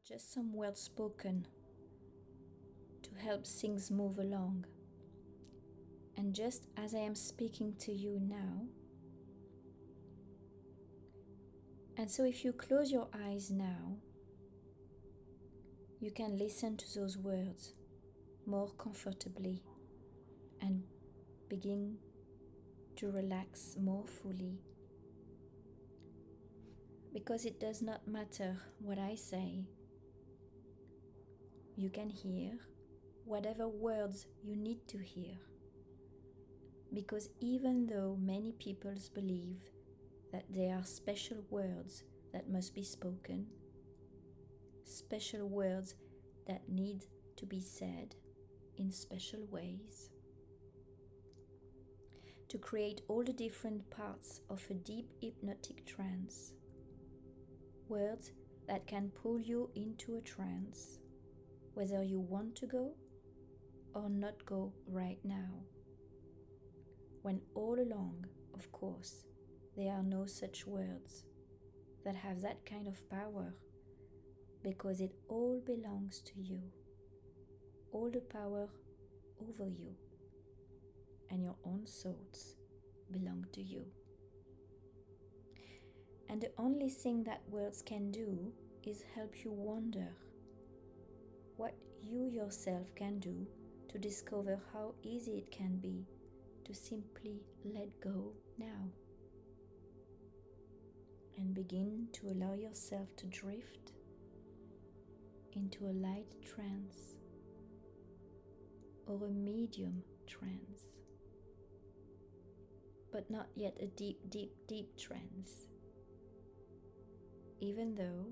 just some words spoken to help things move along. And just as I am speaking to you now, and so if you close your eyes now, you can listen to those words more comfortably and begin to relax more fully. Because it does not matter what I say, you can hear whatever words you need to hear. Because even though many people believe that there are special words that must be spoken, special words that need to be said in special ways, to create all the different parts of a deep hypnotic trance, words that can pull you into a trance, whether you want to go or not go right now. When all along, of course, there are no such words that have that kind of power, because it all belongs to you. All the power over you and your own thoughts belong to you. And the only thing that words can do is help you wonder what you yourself can do to discover how easy it can be to simply let go now and begin to allow yourself to drift into a light trance or a medium trance, but not yet a deep, deep, deep trance, even though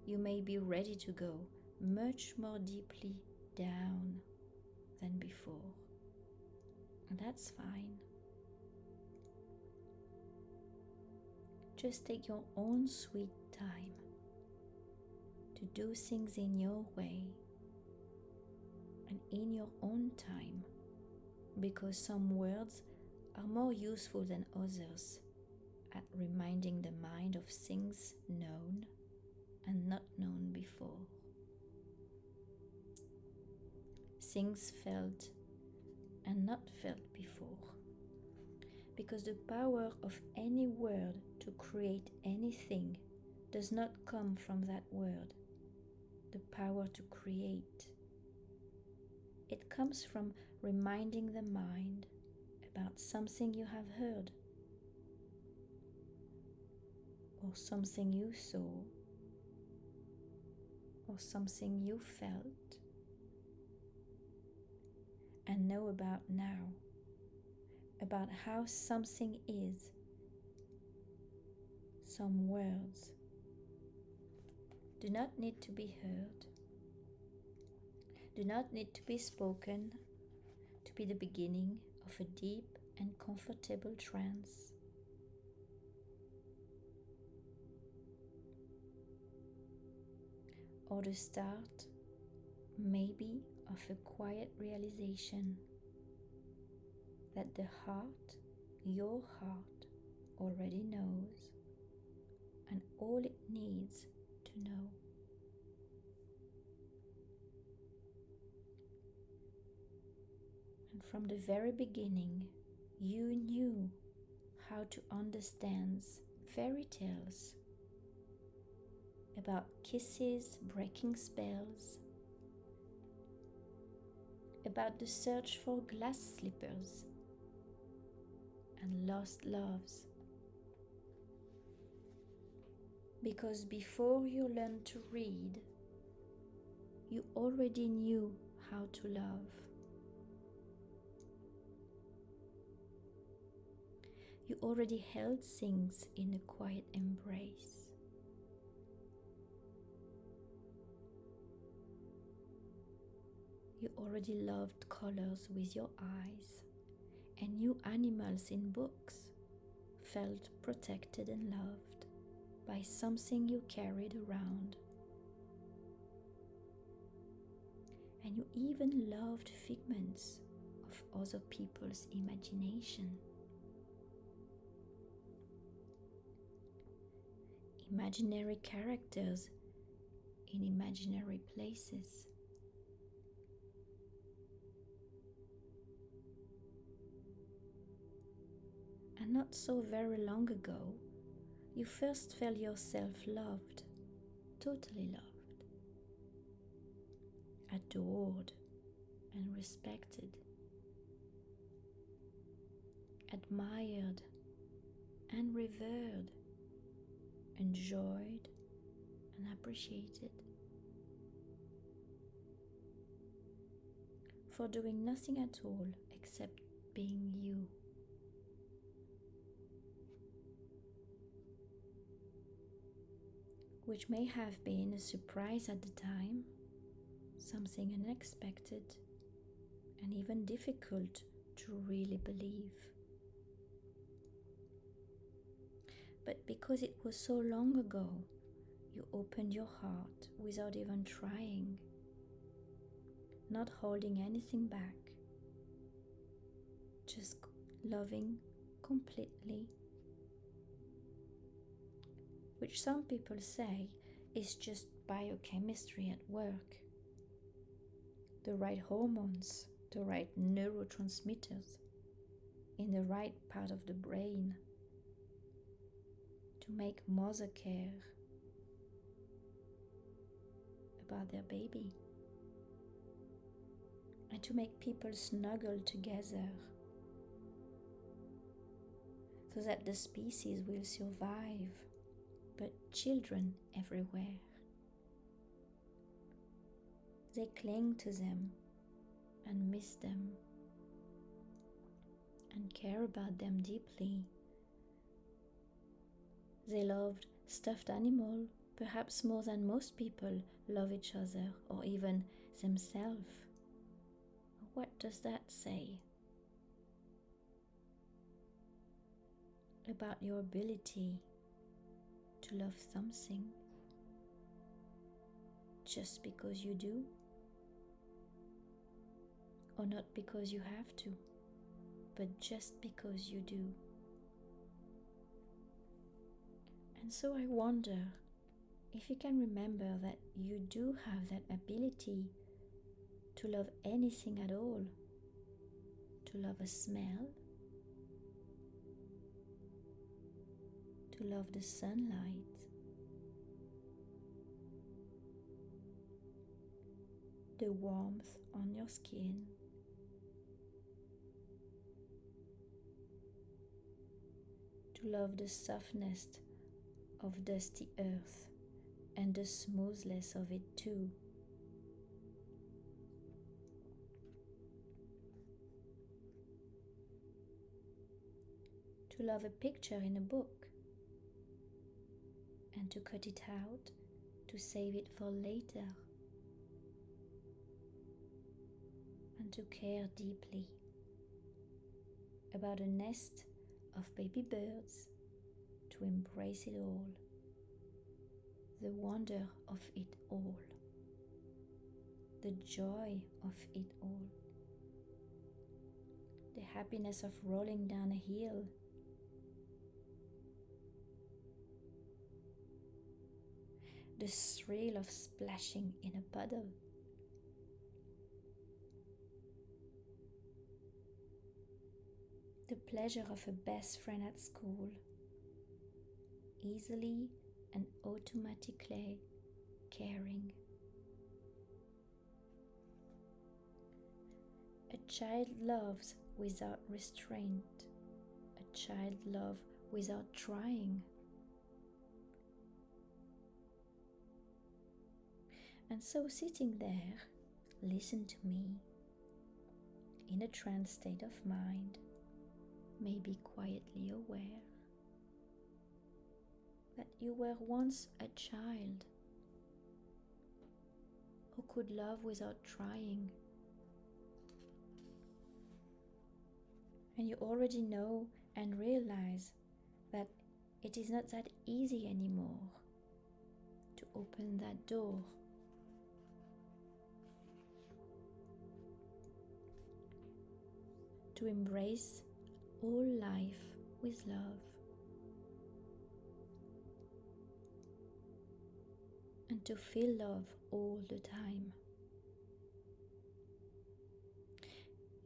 you may be ready to go much more deeply down than before. And that's fine. Just take your own sweet time to do things in your way and in your own time, because some words are more useful than others at reminding the mind of things known and not known before. Things felt and not felt before. Because the power of any word to create anything does not come from that word. The power to create. It comes from reminding the mind about something you have heard, or something you saw, or something you felt and know about now, about how something is. Some words do not need to be heard, do not need to be spoken to be the beginning of a deep and comfortable trance. Or the start, maybe, of a quiet realization that the heart, your heart, already knows, and all it needs to know. And from the very beginning, you knew how to understand fairy tales about kisses breaking spells, about the search for glass slippers and lost loves. Because before you learned to read, you already knew how to love. You already held things in a quiet embrace. You already loved colors with your eyes, and knew animals in books, felt protected and loved by something you carried around. And you even loved figments of other people's imagination. Imaginary characters in imaginary places. And not so very long ago, you first felt yourself loved, totally loved, adored and respected, admired and revered, enjoyed and appreciated, for doing nothing at all except being you. Which may have been a surprise at the time, something unexpected, and even difficult to really believe. But because it was so long ago, you opened your heart without even trying, not holding anything back, just loving completely, which some people say is just biochemistry at work. The right hormones, the right neurotransmitters in the right part of the brain to make mother care about their baby and to make people snuggle together so that the species will survive, but children everywhere. They cling to them and miss them and care about them deeply. They loved stuffed animal, perhaps more than most people love each other or even themselves. What does that say about your ability to love something just because you do? Or not because you have to, but just because you do. And so I wonder if you can remember that you do have that ability to love anything at all, to love a smell, to love the sunlight, the warmth on your skin, to love the softness of dusty earth and the smoothness of it too. To love a picture in a book and to cut it out, to save it for later, and to care deeply about a nest of baby birds, to embrace it all, the wonder of it all, the joy of it all, the happiness of rolling down a hill, the thrill of splashing in a puddle, the pleasure of a best friend at school, easily and automatically caring. A child loves without restraint. A child loves without trying. And so sitting there, listen to me in a trance state of mind, maybe quietly aware that you were once a child who could love without trying. And you already know and realize that it is not that easy anymore to open that door. To embrace all life with love. And and to feel love all the time.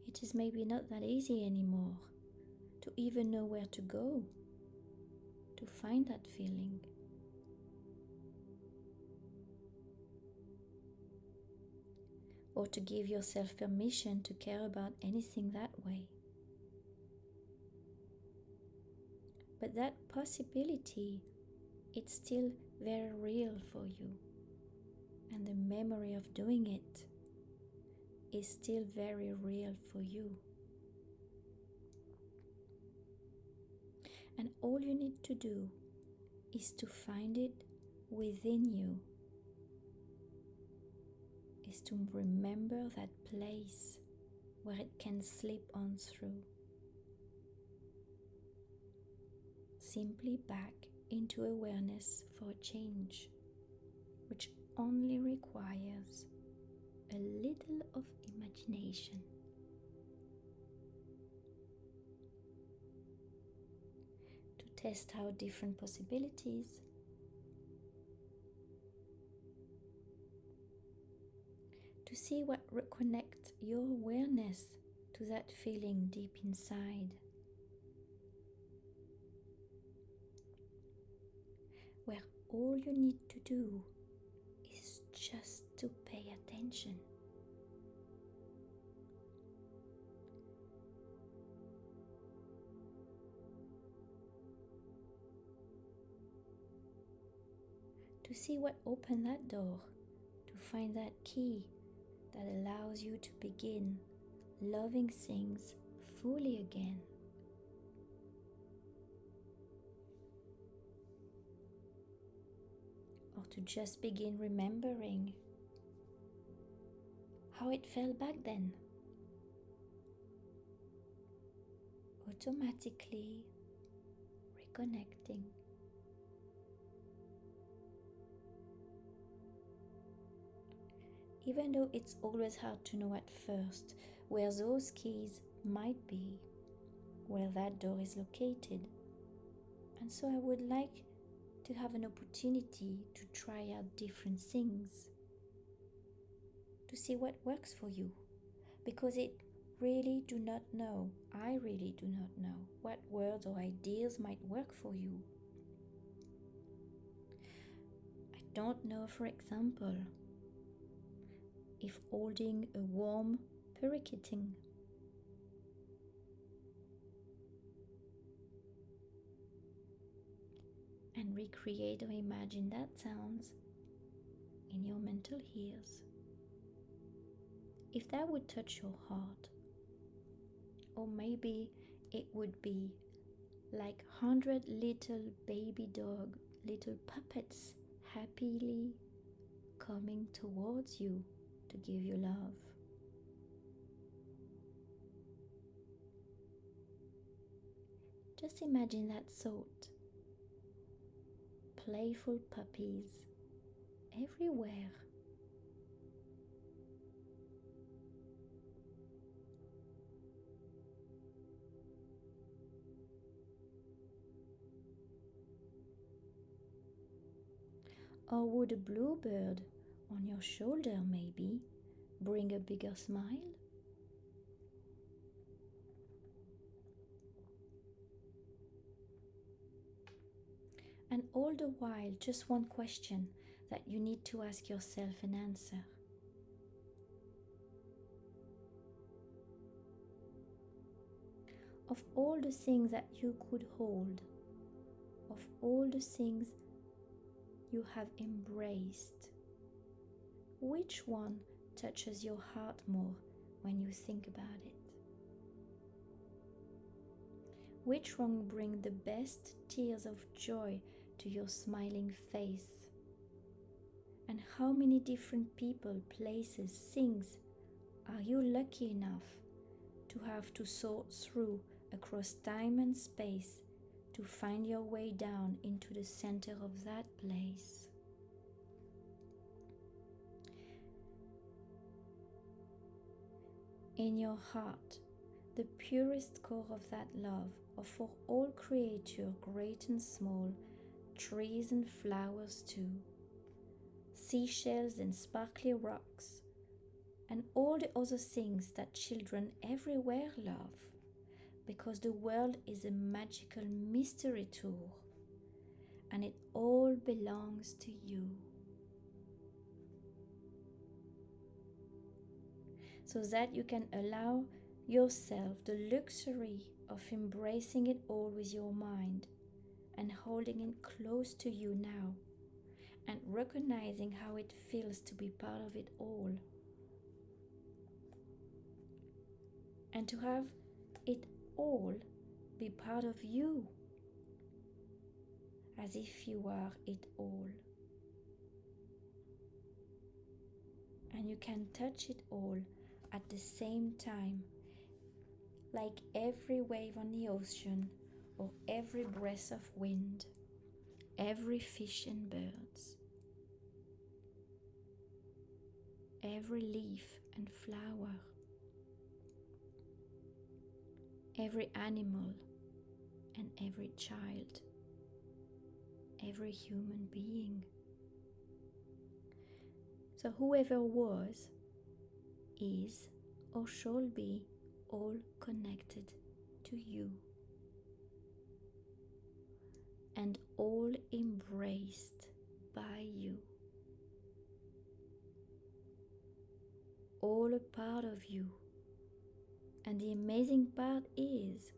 It is maybe not that easy anymore to even know where to go to find that feeling. Or to give yourself permission to care about anything that way. But that possibility, it's still very real for you. And the memory of doing it is still very real for you. And all you need to do is to find it within you, is to remember that place where it can slip on through. Simply back into awareness for a change, which only requires a little of imagination. To test out different possibilities, to see what reconnects your awareness to that feeling deep inside, where all you need to do is just to pay attention. To see what opened that door, to find that key that allows you to begin loving things fully again. Or to just begin remembering how it felt back then. Automatically reconnecting. Even though it's always hard to know at first where those keys might be, where that door is located. And so I would like to have an opportunity to try out different things, to see what works for you, because I really do not know what words or ideas might work for you. I don't know, for example, if holding a warm perikiting and recreate or imagine that sounds in your mental ears, if that would touch your heart. Or maybe it would be like 100 little baby dog, little puppets happily coming towards you to give you love. Just imagine that thought. Playful puppies everywhere. Or would a bluebird on your shoulder maybe bring a bigger smile? And all the while, just one question that you need to ask yourself and answer. Of all the things that you could hold, of all the things you have embraced, which one touches your heart more when you think about it? Which one brings the best tears of joy to your smiling face? And how many different people, places, things are you lucky enough to have to sort through across time and space to find your way down into the center of that place? In your heart, the purest core of that love, or for all creature, great and small, trees and flowers too, seashells and sparkly rocks, and all the other things that children everywhere love, because the world is a magical mystery tour and it all belongs to you. So that you can allow yourself the luxury of embracing it all with your mind and holding it close to you now and recognizing how it feels to be part of it all. And to have it all be part of you, as if you are it all. And you can touch it all at the same time, like every wave on the ocean or every breath of wind, every fish and birds, every leaf and flower, every animal and every child, every human being. So whoever was, is, or shall be all connected to you, and all embraced by you, all a part of you. And the amazing part is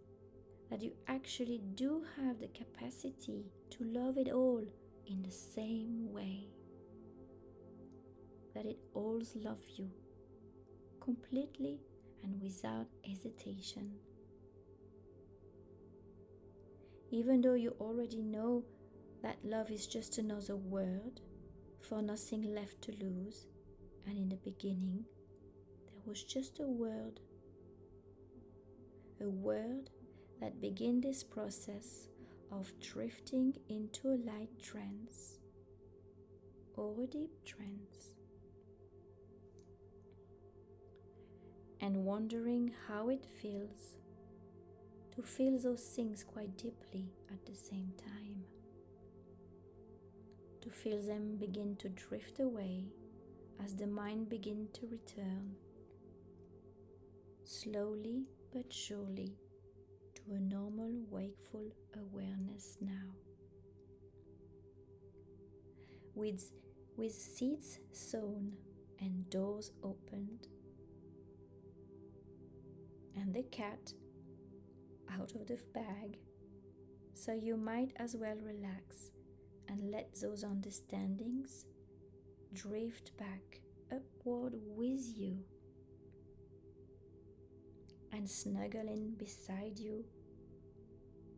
that you actually do have the capacity to love it all in the same way, that it all loves you completely and without hesitation. Even though you already know that love is just another word for nothing left to lose, and in the beginning there was just a word that began this process of drifting into a light trance or a deep trance, and wondering how it feels to feel those things quite deeply at the same time, to feel them begin to drift away as the mind begins to return, slowly but surely, to a normal wakeful awareness now. With seeds sown and doors opened, and the cat out of the bag, so you might as well relax and let those understandings drift back upward with you and snuggle in beside you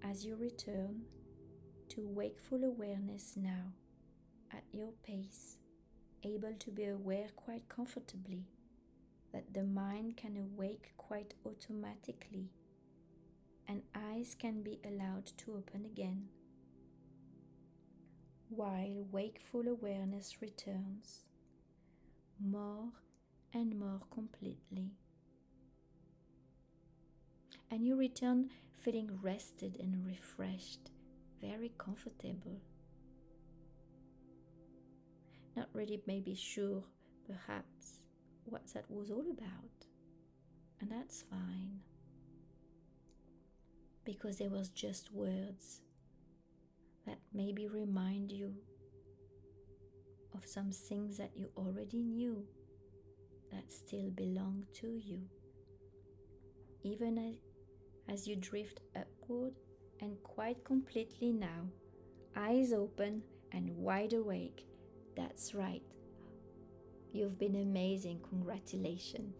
as you return to wakeful awareness now at your pace, able to be aware quite comfortably that the mind can awake quite automatically and eyes can be allowed to open again, while wakeful awareness returns more and more completely. And you return feeling rested and refreshed, very comfortable. Not really maybe sure, perhaps, what that was all about. And that's fine, because there was just words that maybe remind you of some things that you already knew that still belong to you. Even as you drift upward and quite completely now, eyes open and wide awake. That's right. You've been amazing. Congratulations.